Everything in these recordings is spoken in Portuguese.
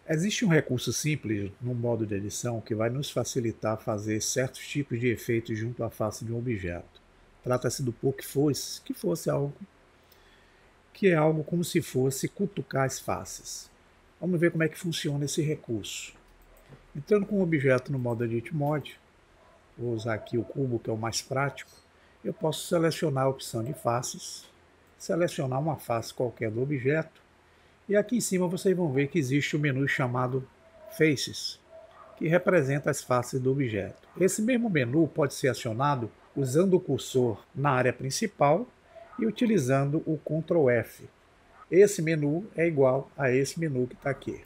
Existe um recurso simples no modo de edição que vai nos facilitar fazer certos tipos de efeitos junto à face de um objeto. Trata-se do poke force, que é algo como se fosse cutucar as faces. Vamos ver como é que funciona esse recurso. Entrando com o objeto no modo Edit Mode, vou usar aqui o cubo, que é o mais prático. Eu posso selecionar a opção de faces, selecionar uma face qualquer do objeto, e aqui em cima vocês vão ver que existe o menu chamado Faces, que representa as faces do objeto. Esse mesmo menu pode ser acionado usando o cursor na área principal e utilizando o Ctrl F. Esse menu é igual a esse menu que está aqui.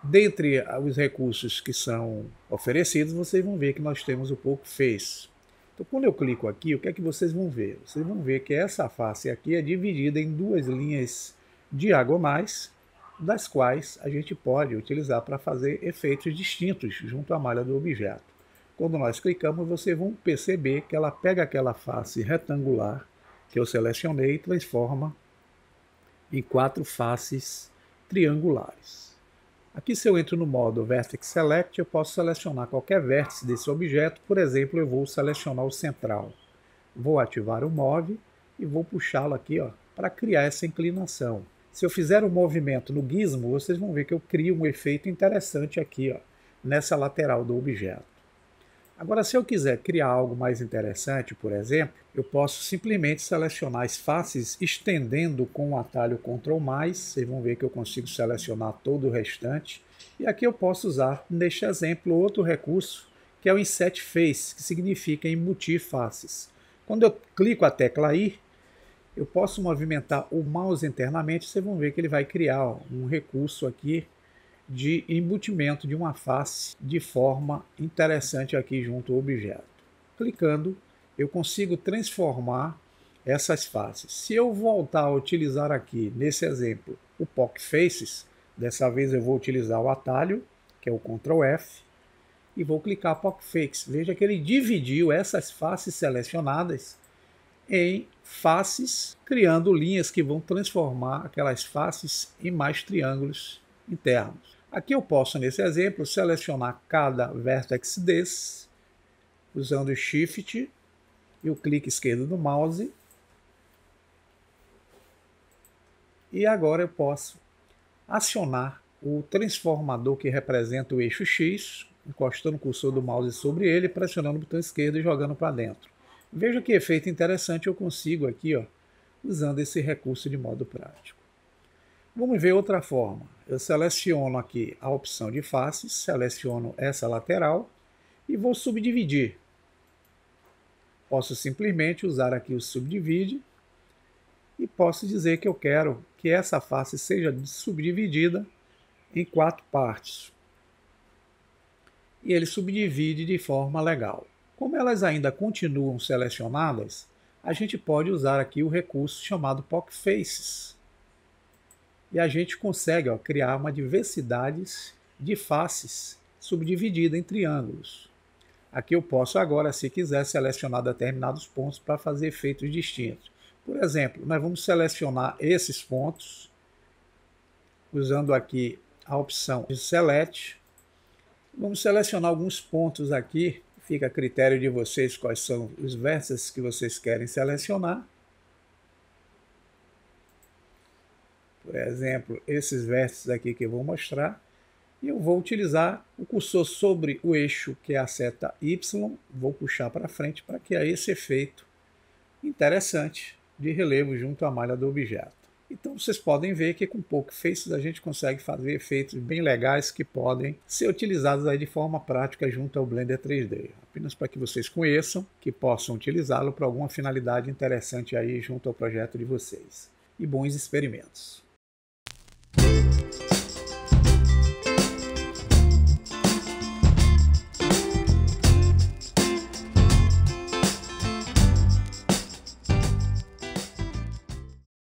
Dentre os recursos que são oferecidos, vocês vão ver que nós temos o Poke Face. Então, quando eu clico aqui, o que é que vocês vão ver? Vocês vão ver que essa face aqui é dividida em duas linhas diagonais, das quais a gente pode utilizar para fazer efeitos distintos junto à malha do objeto. Quando nós clicamos, vocês vão perceber que ela pega aquela face retangular que eu selecionei e transforma em 4 faces triangulares. Aqui, se eu entro no modo Vertex Select, eu posso selecionar qualquer vértice desse objeto. Por exemplo, eu vou selecionar o central. Vou ativar o Move e vou puxá-lo aqui para criar essa inclinação. Se eu fizer um movimento no gizmo, vocês vão ver que eu crio um efeito interessante aqui, nessa lateral do objeto. Agora, se eu quiser criar algo mais interessante, por exemplo, eu posso simplesmente selecionar as faces estendendo com o atalho Ctrl+. Vocês vão ver que eu consigo selecionar todo o restante. E aqui eu posso usar, neste exemplo, outro recurso, que é o Inset Face, que significa embutir faces. Quando eu clico a tecla I, eu posso movimentar o mouse internamente. Vocês vão ver que ele vai criar um recurso aqui de embutimento de uma face de forma interessante aqui junto ao objeto. Clicando, eu consigo transformar essas faces. Se eu voltar a utilizar aqui, nesse exemplo, o Poke Faces, dessa vez eu vou utilizar o atalho, que é o Ctrl F, e vou clicar Poke Faces. Veja que ele dividiu essas faces selecionadas em faces, criando linhas que vão transformar aquelas faces em mais triângulos internos. Aqui eu posso, nesse exemplo, selecionar cada vértex desses, usando o Shift e o clique esquerdo do mouse. E agora eu posso acionar o transformador que representa o eixo X, encostando o cursor do mouse sobre ele, pressionando o botão esquerdo e jogando para dentro. Veja que efeito interessante eu consigo aqui, usando esse recurso de modo prático. Vamos ver outra forma. Eu seleciono aqui a opção de faces, seleciono essa lateral e vou subdividir. Posso simplesmente usar aqui o Subdivide e posso dizer que eu quero que essa face seja subdividida em 4 partes. E ele subdivide de forma legal. Como elas ainda continuam selecionadas, a gente pode usar aqui o recurso chamado Poke Faces. E a gente consegue criar uma diversidade de faces subdividida em triângulos. Aqui eu posso agora, se quiser, selecionar determinados pontos para fazer efeitos distintos. Por exemplo, nós vamos selecionar esses pontos, usando aqui a opção de Select. Vamos selecionar alguns pontos aqui, fica a critério de vocês quais são os vértices que vocês querem selecionar. Por exemplo, esses vértices aqui que eu vou mostrar. E eu vou utilizar o cursor sobre o eixo, que é a seta Y, vou puxar para frente para criar esse efeito interessante de relevo junto à malha do objeto. Então vocês podem ver que com Poke Faces a gente consegue fazer efeitos bem legais que podem ser utilizados aí de forma prática junto ao Blender 3D. Apenas para que vocês conheçam, que possam utilizá-lo para alguma finalidade interessante aí junto ao projeto de vocês. E bons experimentos!